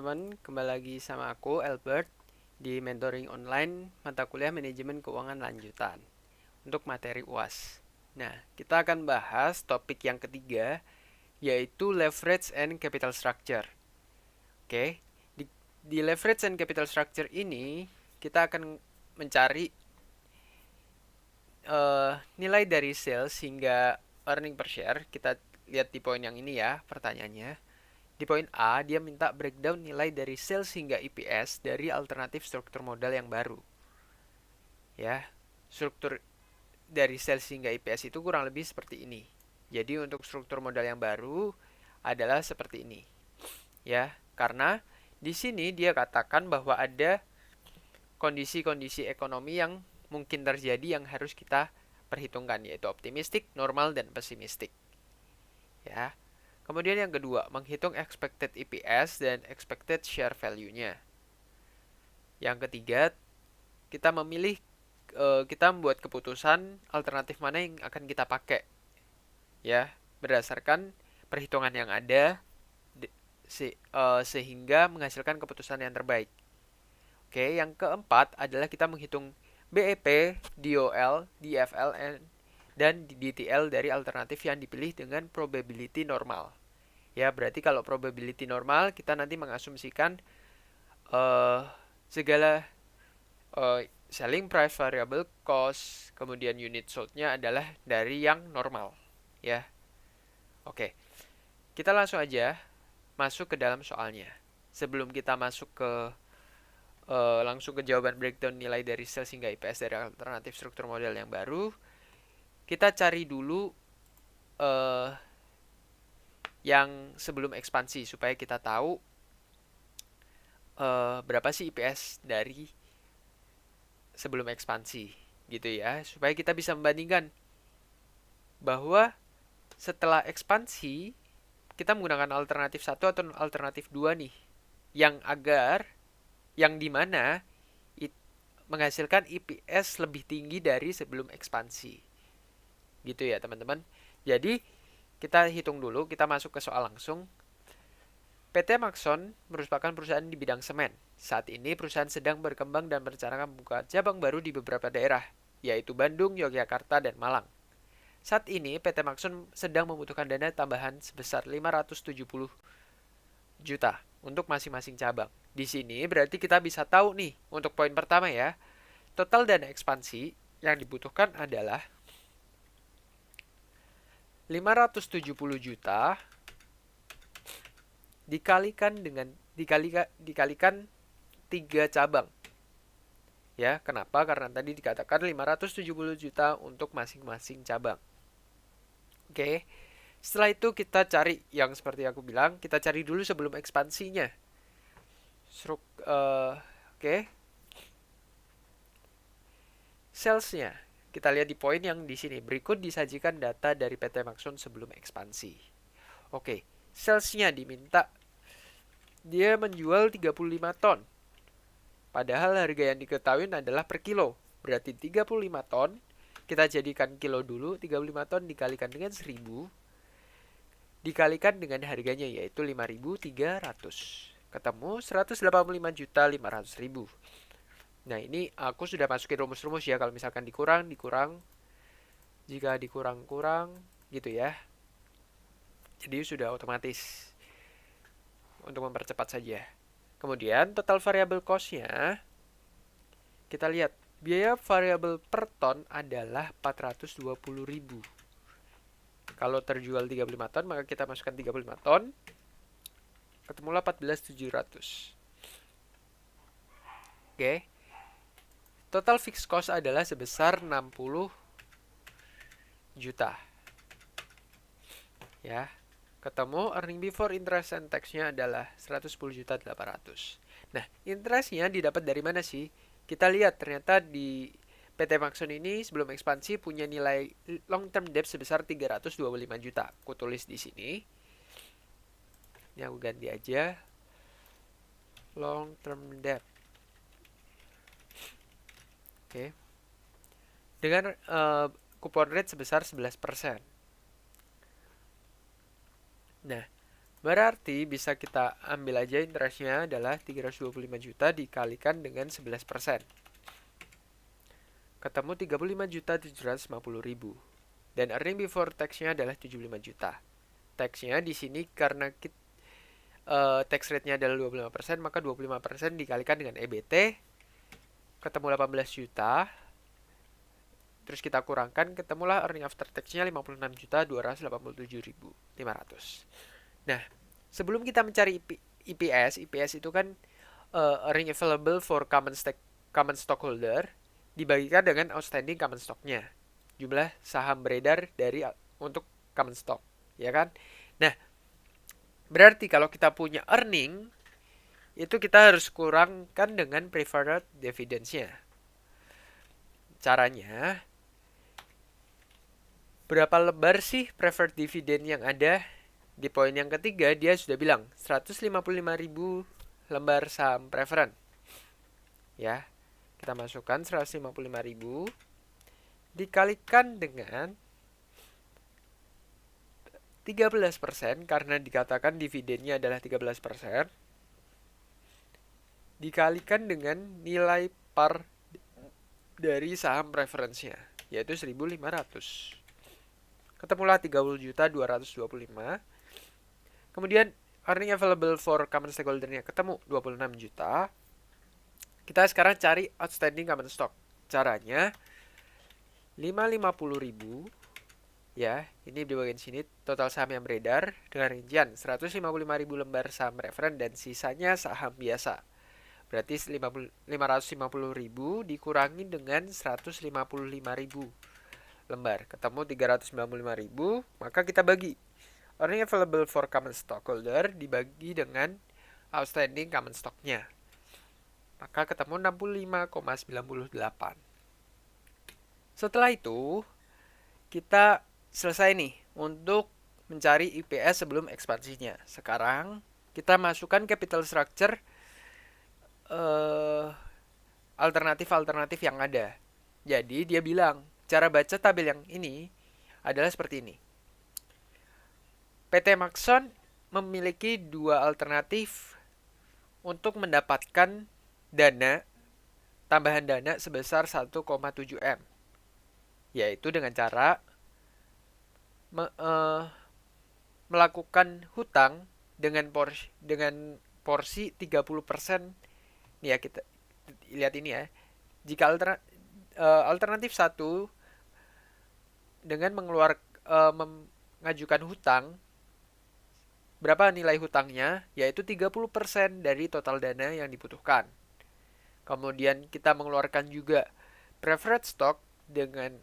teman-teman, kembali lagi sama aku Albert di mentoring online mata kuliah manajemen keuangan lanjutan untuk materi UAS. Nah, kita akan bahas topik yang ketiga yaitu leverage and capital structure. Oke, di leverage and capital structure ini kita akan mencari nilai dari sales hingga earning per share. Kita lihat di poin yang ini ya pertanyaannya. Di poin A, dia minta breakdown nilai dari sales hingga EPS dari alternatif struktur modal yang baru. Ya, struktur dari sales hingga EPS itu kurang lebih seperti ini. Jadi untuk struktur modal yang baru adalah seperti ini. Ya, karena di sini dia katakan bahwa ada kondisi-kondisi ekonomi yang mungkin terjadi yang harus kita perhitungkan, yaitu optimistik, normal, dan pesimistik. Ya, kemudian yang kedua, menghitung expected EPS dan expected share value-nya. Yang ketiga, kita kita membuat keputusan alternatif mana yang akan kita pakai. Ya, berdasarkan perhitungan yang ada sehingga menghasilkan keputusan yang terbaik. Oke, yang keempat adalah kita menghitung BEP, DOL, DFL, dan DTL dari alternatif yang dipilih dengan probability normal. Ya, berarti kalau probability normal, kita nanti mengasumsikan segala selling price, variable cost, kemudian unit sold-nya adalah dari yang normal. Ya, oke. Kita langsung aja masuk ke dalam soalnya. Sebelum kita masuk ke langsung ke jawaban breakdown nilai dari sales hingga IPS dari alternatif struktur modal yang baru, kita cari dulu yang sebelum ekspansi supaya kita tahu berapa sih IPS dari sebelum ekspansi gitu ya, supaya kita bisa membandingkan bahwa setelah ekspansi kita menggunakan alternatif 1 atau alternatif 2 nih, yang dimana menghasilkan IPS lebih tinggi dari sebelum ekspansi gitu ya teman-teman. Jadi kita hitung dulu, kita masuk ke soal langsung. PT Maxon merupakan perusahaan di bidang semen. Saat ini perusahaan sedang berkembang dan merencanakan membuka cabang baru di beberapa daerah, yaitu Bandung, Yogyakarta, dan Malang. Saat ini PT Maxon sedang membutuhkan dana tambahan sebesar 570 juta untuk masing-masing cabang. Di sini berarti kita bisa tahu nih, untuk poin pertama ya, total dana ekspansi yang dibutuhkan adalah 570 juta dikalikan 3 cabang. Ya, kenapa? Karena tadi dikatakan 570 juta untuk masing-masing cabang. Oke. Setelah itu kita cari yang seperti aku bilang, kita cari dulu sebelum ekspansinya. Oke. Salesnya, kita lihat di poin yang di sini. Berikut disajikan data dari PT Maxon sebelum ekspansi. Oke, salesnya diminta dia menjual 35 ton. Padahal harga yang diketahui adalah per kilo. Berarti 35 ton, kita jadikan kilo dulu, 35 ton dikalikan dengan 1000, dikalikan dengan harganya yaitu 5.300. Ketemu 185.500.000. Nah, ini aku sudah masukin rumus-rumus ya, kalau misalkan dikurang, jika dikurang-kurang gitu ya. Jadi sudah otomatis untuk mempercepat saja. Kemudian total variable cost-nya kita lihat, biaya variabel per ton adalah 420.000. Kalau terjual 35 ton, maka kita masukkan 35 ton. Ketemulah 14.700. Oke. Total fixed cost adalah sebesar 60 juta. Ya. Ketemu earning before interest and tax-nya adalah 110.800. Nah, interest-nya didapat dari mana sih? Kita lihat ternyata di PT Maxon ini sebelum ekspansi punya nilai long term debt sebesar 325 juta. Aku tulis di sini. Ini aku ganti aja. Long term debt. Oke. Dengan coupon rate sebesar 11%. Nah, Berarti bisa kita ambil aja interestnya adalah 325 juta dikalikan dengan 11%. Ketemu 35.750.000. Dan earning before tax-nya adalah 75 juta. Tax-nya di sini karena tax rate-nya adalah 25%, maka 25% dikalikan dengan EBT, ketemu 18 juta. Terus kita kurangkan, ketemulah earning after tax-nya 56.287.500. Nah, sebelum kita mencari EPS itu kan earning available for common stockholder dibagikan dengan outstanding common stock-nya. Jumlah saham beredar untuk common stock, ya kan? Nah, berarti kalau kita punya earning, itu kita harus kurangkan dengan preferred dividends-nya. Caranya, berapa lembar sih preferred dividend yang ada? Di poin yang ketiga, dia sudah bilang 155.000 lembar saham preferen. Ya, kita masukkan 155.000 dikalikan dengan 13% karena dikatakan dividennya adalah 13%, dikalikan dengan nilai par dari saham preferensinya, yaitu 1.500. Ketemulah 30.225. Kemudian earning available for common stakeholder-nya ketemu 26 juta. Kita sekarang cari outstanding common stock. Caranya 550.000, ya, ini di bagian sini total saham yang beredar dengan rincian 155.000 lembar saham referen dan sisanya saham biasa. Berarti 550.000 dikurangi dengan 155.000 lembar, ketemu 395.000, maka kita bagi earning available for common stockholder dibagi dengan outstanding common stock-nya, maka ketemu 65,98. Setelah itu kita selesai nih untuk mencari EPS sebelum ekspansinya. Sekarang kita masukkan capital structure alternatif-alternatif yang ada. Jadi dia bilang cara baca tabel yang ini adalah seperti ini. PT Maxon memiliki dua alternatif untuk mendapatkan tambahan dana sebesar 1,7 M, yaitu dengan cara melakukan hutang dengan porsi 30%. Nih ya, kita lihat ini ya. Jika alternatif 1 dengan mengajukan hutang, berapa nilai hutangnya? Yaitu 30% dari total dana yang dibutuhkan. Kemudian kita mengeluarkan juga preferred stock dengan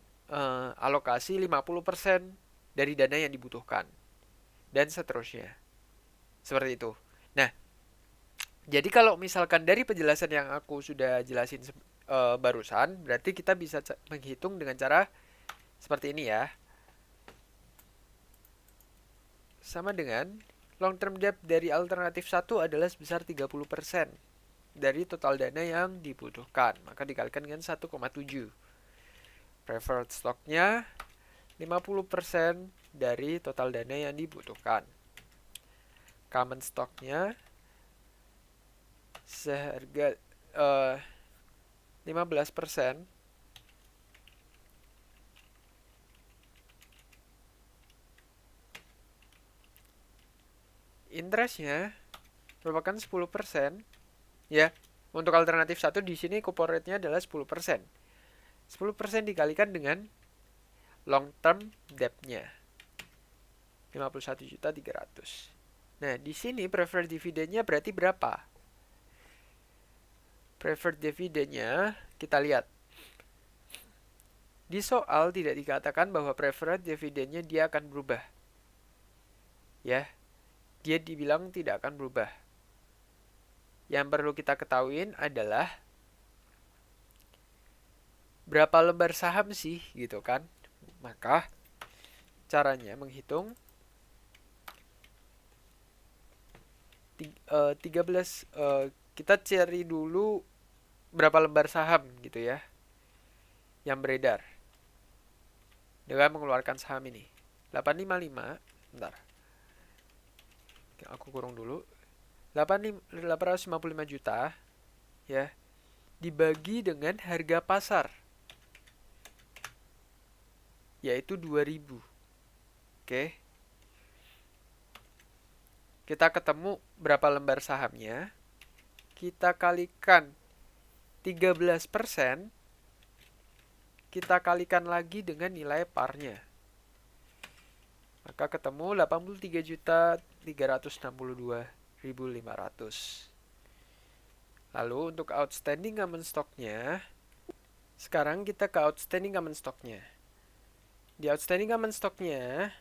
alokasi 50% dari dana yang dibutuhkan. Dan seterusnya. Seperti itu. Nah, jadi kalau misalkan dari penjelasan yang aku sudah jelasin barusan, berarti kita bisa menghitung dengan cara seperti ini ya. Sama dengan long term debt dari alternatif 1 adalah sebesar 30% dari total dana yang dibutuhkan. Maka dikalikan dengan 1,7. Preferred stock-nya 50% dari total dana yang dibutuhkan. Common stock-nya seharga 15%. Interest-nya merupakan 10%. Ya, untuk alternatif 1 di sini coupon rate-nya adalah 10%. 10% dikalikan dengan long term debt-nya 51.300. Nah, di sini preferred dividend-nya berarti berapa? Preferred dividend-nya kita lihat. Di soal tidak dikatakan bahwa preferred dividend-nya dia akan berubah. Ya, dia dibilang tidak akan berubah. Yang perlu kita ketahuin adalah berapa lembar saham sih, gitu kan? Maka caranya menghitung 13, kita cari dulu berapa lembar saham gitu ya yang beredar dengan mengeluarkan saham ini 855. Bentar. Aku kurung dulu. 855 juta ya, dibagi dengan harga pasar yaitu 2000. Oke. Kita ketemu berapa lembar sahamnya. Kita kalikan 13%, kita kalikan lagi dengan nilai parnya. Maka ketemu 83.362.500. Lalu untuk outstanding common stock-nya, sekarang kita ke outstanding common stock-nya. Di outstanding common stock-nya,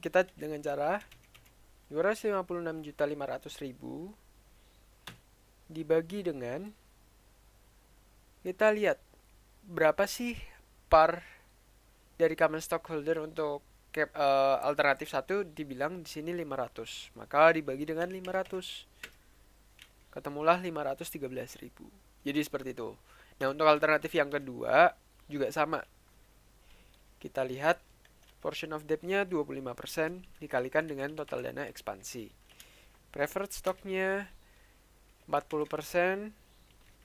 kita dengan cara 256.500.000 dibagi dengan, kita lihat berapa sih par dari common stockholder untuk alternatif 1 dibilang di sini 500. Maka dibagi dengan 500. Ketemulah 513.000. Jadi seperti itu. Nah, untuk alternatif yang kedua juga sama. Kita lihat portion of debt-nya 25% dikalikan dengan total dana ekspansi. Preferred stock-nya 40%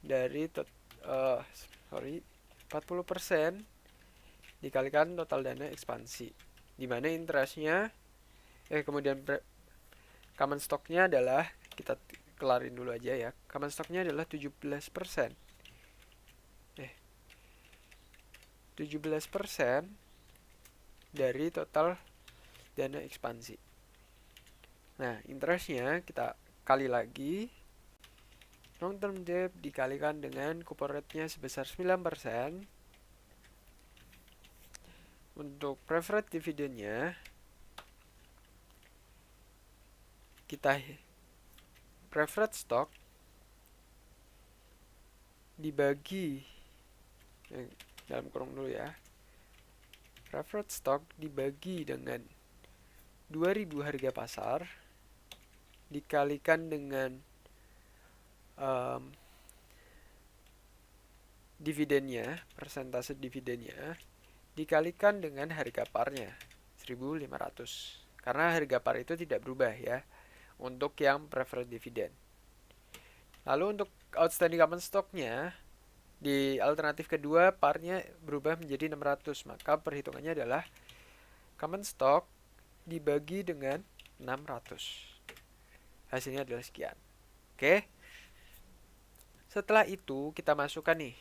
dari 40% dikalikan total dana ekspansi. Di mana interest-nya kemudian common stock-nya adalah, kita kelarin dulu aja ya. Common stock-nya adalah 17%. 17% dari total dana ekspansi. Nah, interest-nya kita kali lagi. Long term debt dikalikan dengan coupon rate-nya sebesar 9%. Untuk preferred dividend-nya, kita preferred stock dibagi, dalam kurung dulu ya, preferred stock dibagi dengan 2000 harga pasar dikalikan dengan dividennya, persentase dividennya dikalikan dengan harga parnya 1.500. Karena harga par itu tidak berubah ya untuk yang preferred dividend. Lalu untuk outstanding common stock-nya di alternatif kedua parnya berubah menjadi 600. Maka perhitungannya adalah common stock dibagi dengan 600. Hasilnya adalah sekian. Oke. Setelah itu kita masukkan nih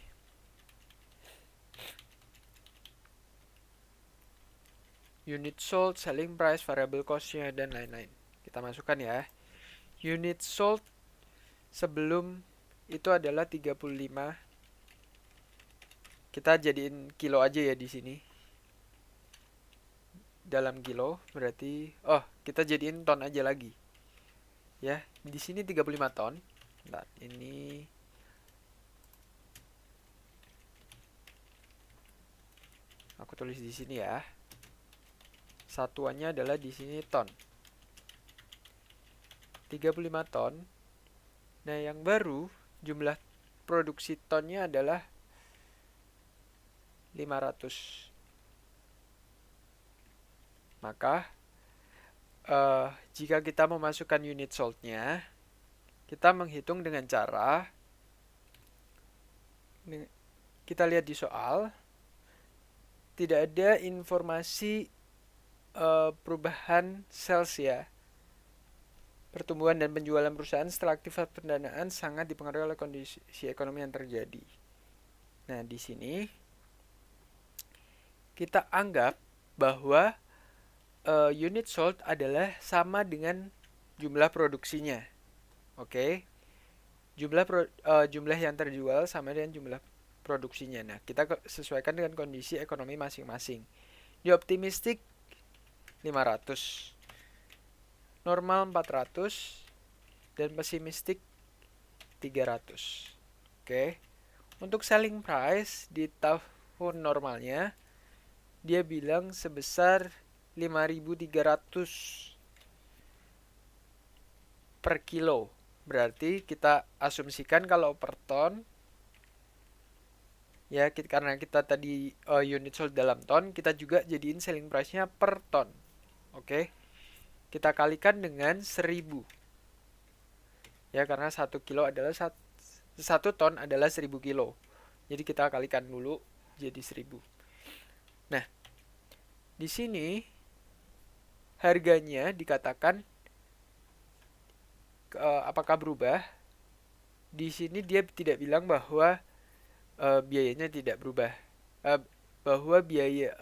unit sold, selling price, variable cost-nya, dan lain-lain. Kita masukkan ya. Unit sold sebelum itu adalah 35. Kita jadiin kilo aja ya di sini. Dalam kilo berarti kita jadiin ton aja lagi. Ya, di sini 35 ton. Bentar, ini aku tulis di sini ya. Satuannya adalah di sini ton. 35 ton. Nah, yang baru jumlah produksi tonnya adalah 500. Maka jika kita memasukkan unit sold-nya, kita menghitung dengan cara, kita lihat di soal, tidak ada informasi perubahan sales ya. Pertumbuhan dan penjualan perusahaan setelah aktivitas pendanaan sangat dipengaruhi oleh kondisi ekonomi yang terjadi. Nah, di sini kita anggap bahwa unit sold adalah sama dengan jumlah produksinya. Oke. Jumlah yang terjual sama dengan jumlah produksinya. Nah, kita sesuaikan dengan kondisi ekonomi masing-masing. Di optimistik 500, normal 400, dan pesimistik 300. Oke. Untuk selling price di tahun normalnya dia bilang sebesar 5.300 per kilo. Berarti kita asumsikan kalau per ton ya, karena kita tadi unit sold dalam ton, kita juga jadiin selling price-nya per ton. Oke. kita kalikan dengan 1000. Ya, karena 1 kilo adalah 1 ton adalah 1000 kilo. Jadi kita kalikan dulu jadi 1000. Nah, di sini harganya dikatakan apakah berubah? Di sini dia tidak bilang bahwa biayanya tidak berubah, bahwa biaya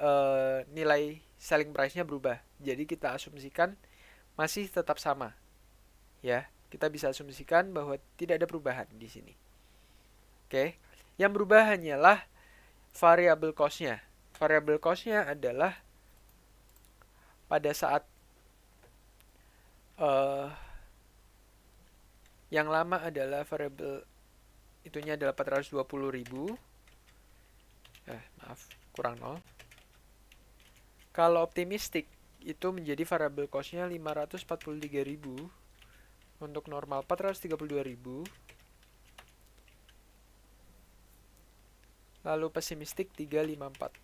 nilai selling price-nya berubah. Jadi kita asumsikan masih tetap sama, ya. Kita bisa asumsikan bahwa tidak ada perubahan di sini. Oke, yang berubah hanyalah variable cost-nya. Variable cost-nya adalah pada saat yang lama adalah variable itunya adalah 420.000. Maaf, kurang 0. Kalau optimistic itu menjadi variable cost-nya 543.000. Untuk normal 432.000. Lalu pesimistik 354.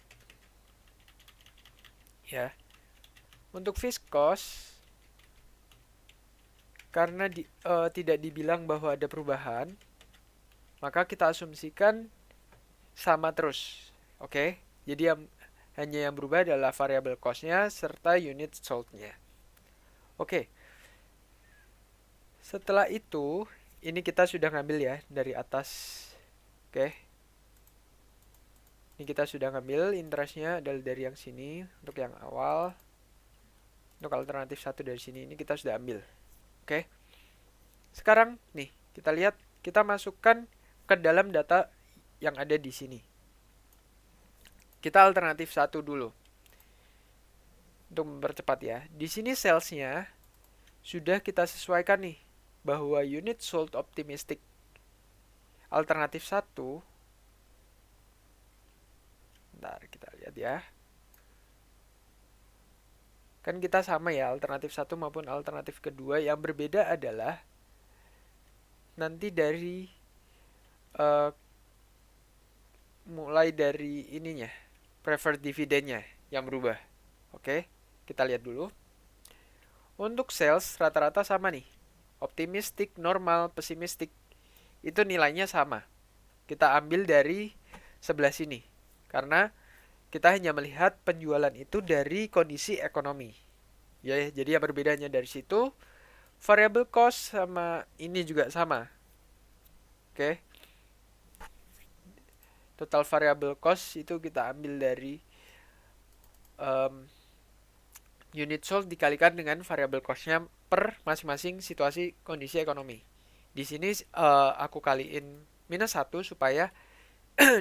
Ya. Untuk fixed cost karena tidak dibilang bahwa ada perubahan, maka kita asumsikan sama terus. Oke. Jadi hanya yang berubah adalah variable cost-nya serta unit sold-nya. Oke. Setelah itu, ini kita sudah ngambil ya dari atas. Oke. Ini kita sudah ngambil interest-nya adalah dari yang sini untuk yang awal. Untuk alternatif 1 dari sini ini kita sudah ambil. Oke. Sekarang nih, kita lihat, kita masukkan ke dalam data yang ada di sini. Kita alternatif 1 dulu. Untuk mempercepat ya. Di sini sales-nya sudah kita sesuaikan nih bahwa unit sold optimistic alternatif 1. Bentar, kita lihat ya. Kan kita sama ya, alternatif 1 maupun alternatif kedua. Yang berbeda adalah nanti dari mulai dari ininya, preferred dividendnya yang berubah. Oke, kita lihat dulu. Untuk sales rata-rata sama nih. Optimistic, normal, pesimistic itu nilainya sama. Kita ambil dari sebelah sini. Karena kita hanya melihat penjualan itu dari kondisi ekonomi. Ya, jadi yang berbedanya dari situ, variable cost sama ini juga sama. Oke. Total variable cost itu kita ambil dari unit sold dikalikan dengan variable cost-nya per masing-masing situasi kondisi ekonomi. Di sini aku kaliin -1 supaya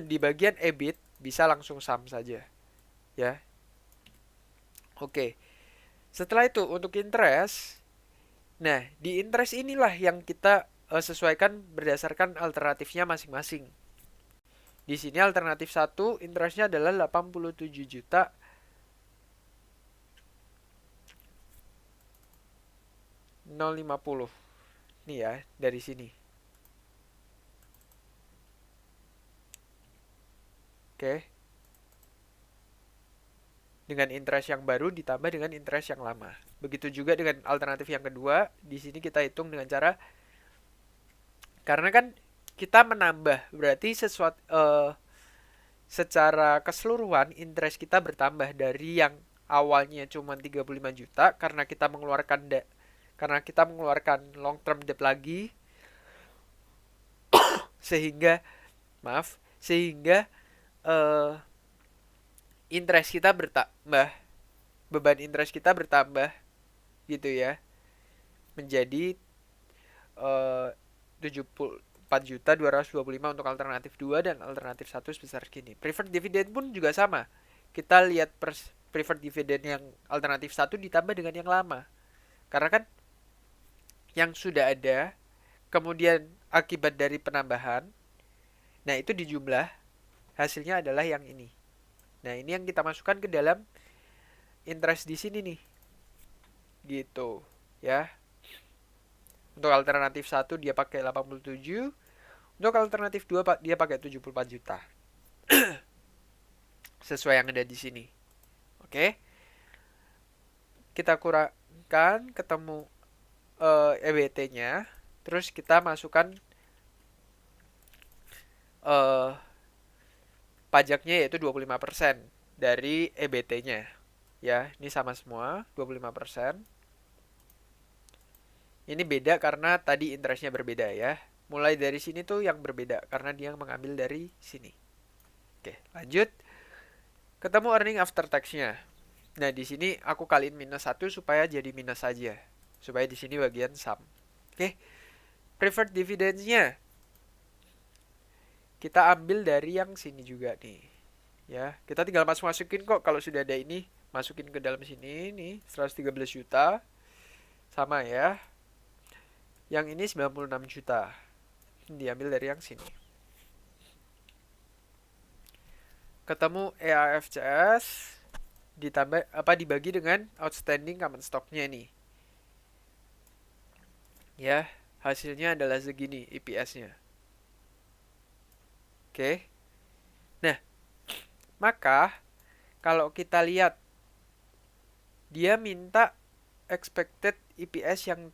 di bagian EBIT bisa langsung sum saja. Ya. Oke. Setelah itu untuk interest, nah di interest inilah yang kita sesuaikan berdasarkan alternatifnya masing-masing. Di sini alternatif 1 interestnya adalah 87 juta. $0.50. Nih ya, dari sini. Oke. Dengan interest yang baru ditambah dengan interest yang lama. Begitu juga dengan alternatif yang kedua. Di sini kita hitung dengan cara, karena kan kita menambah, berarti secara keseluruhan interest kita bertambah dari yang awalnya cuma 35 juta karena kita mengeluarkan long term debt lagi, sehingga interest kita bertambah, beban interest kita bertambah gitu ya, menjadi 74.225 untuk alternatif 2 dan alternatif 1 sebesar segini. Preferred dividend pun juga sama. Kita lihat preferred dividend yang alternatif 1 ditambah dengan yang lama. Karena kan yang sudah ada, kemudian akibat dari penambahan, nah itu dijumlah, hasilnya adalah yang ini. Nah ini yang kita masukkan ke dalam interest di sini nih. Gitu ya. Untuk alternatif 1 dia pakai 87. Untuk alternatif 2 dia pakai 74 juta. Sesuai yang ada di sini. Oke. Kita kan ketemu EBT-nya, terus kita masukkan eh, pajaknya yaitu 25% dari EBT-nya. Ya, ini sama semua, 25%. Ini beda karena tadi interestnya berbeda ya. Mulai dari sini tuh yang berbeda karena dia mengambil dari sini. Oke, lanjut. Ketemu earning after tax-nya. Nah, di sini aku kaliin -1 supaya jadi minus saja. Supaya di sini bagian sum. Oke, preferred dividends-nya. Kita ambil dari yang sini juga nih. Ya, kita tinggal masukin kok kalau sudah ada ini. Masukin ke dalam sini nih, 113 juta. Sama ya. Yang ini 96 juta. Diambil dari yang sini. Ketemu EAFCS ditambah dibagi dengan outstanding common stock-nya nih. Ya, hasilnya adalah segini EPS-nya. Oke. Nah, maka kalau kita lihat dia minta expected EPS yang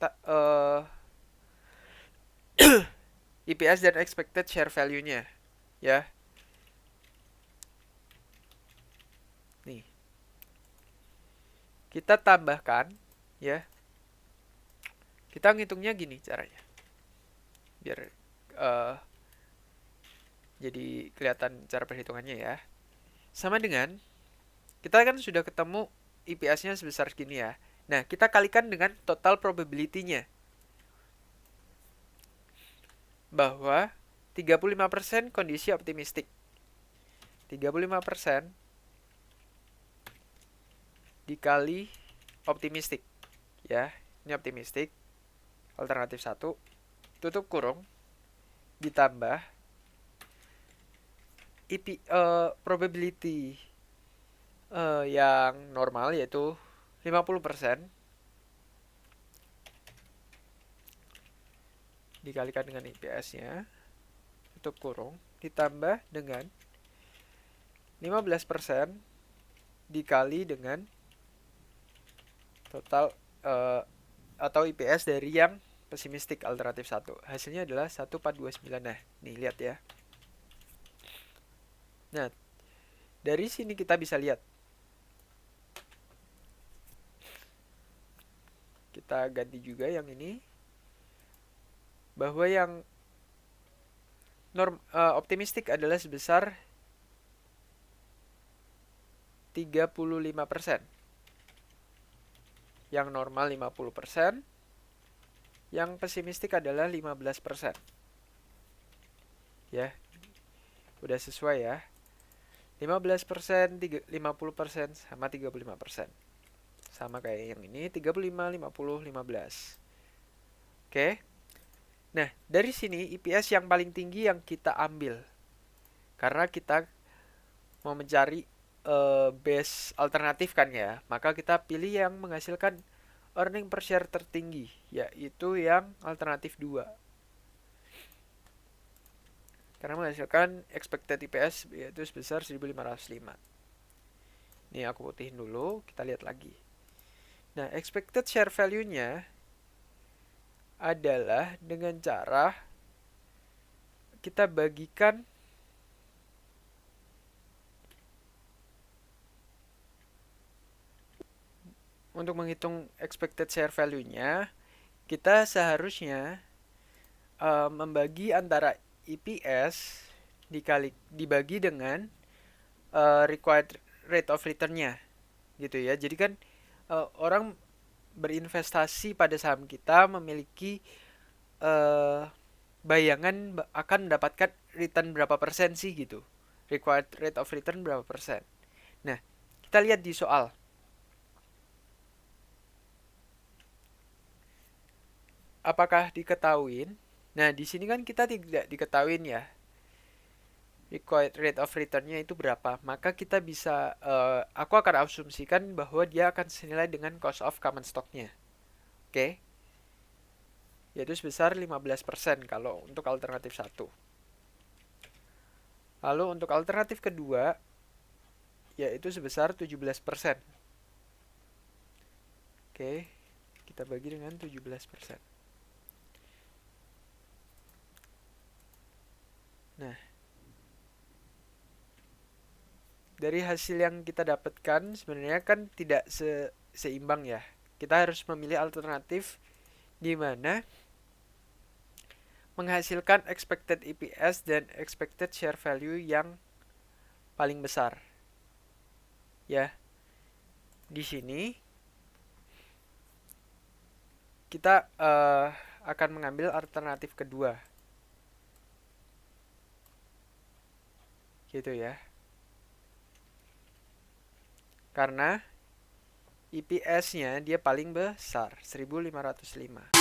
EPS dan expected share value-nya, ya. Nih. Kita tambahkan, ya. Kita ngitungnya gini caranya. Biar jadi kelihatan cara perhitungannya ya. Sama dengan kita kan sudah ketemu EPS-nya sebesar segini ya. Nah, kita kalikan dengan total probability-nya. Bahwa 35% kondisi optimistik. 35% dikali optimistik. Ya, ini optimistik. Alternatif 1. Tutup kurung. Ditambah probability yang normal yaitu 50% dikalikan dengan EPS-nya, tutup kurung, ditambah dengan 15% dikali dengan total atau EPS dari yang pesimistik alternatif 1. Hasilnya adalah 1429. Nah, nih lihat ya. Nah, dari sini kita bisa lihat. Kita ganti juga yang ini. Bahwa yang optimistik adalah sebesar 35%. Yang normal 50%. Yang pesimistik adalah 15%. Ya. Udah sesuai ya. 15%, 50% sama 35%. Sama kayak yang ini, 35, 50, 15. Oke. Nah, dari sini EPS yang paling tinggi yang kita ambil. Karena kita mau mencari base alternatif kan ya. Maka kita pilih yang menghasilkan earning per share tertinggi, yaitu yang alternatif 2. Karena menghasilkan expected EPS yaitu sebesar 1505. Ini aku putihin dulu, kita lihat lagi. Nah, expected share value-nya adalah dengan cara kita bagikan untuk menghitung expected share value-nya, kita seharusnya membagi antara EPS dibagi dengan required rate of return-nya gitu ya. Jadi kan orang berinvestasi pada saham kita memiliki bayangan akan mendapatkan return berapa persen sih gitu. Required rate of return berapa persen. Nah, kita lihat di soal. Apakah diketahuin? Nah, di sini kan kita tidak diketahuin ya. Required rate of return-nya itu berapa? Maka kita bisa, aku akan asumsikan bahwa dia akan senilai dengan cost of common stock-nya. Oke? Yaitu sebesar 15% kalau untuk alternatif 1. Lalu untuk alternatif kedua, yaitu sebesar 17%. Oke. kita bagi dengan 17%. Nah, dari hasil yang kita dapatkan sebenarnya kan tidak seimbang ya. Kita harus memilih alternatif di mana menghasilkan expected EPS dan expected share value yang paling besar. Ya. Di sini kita akan mengambil alternatif kedua. Gitu ya. Karena EPS-nya dia paling besar, 1505.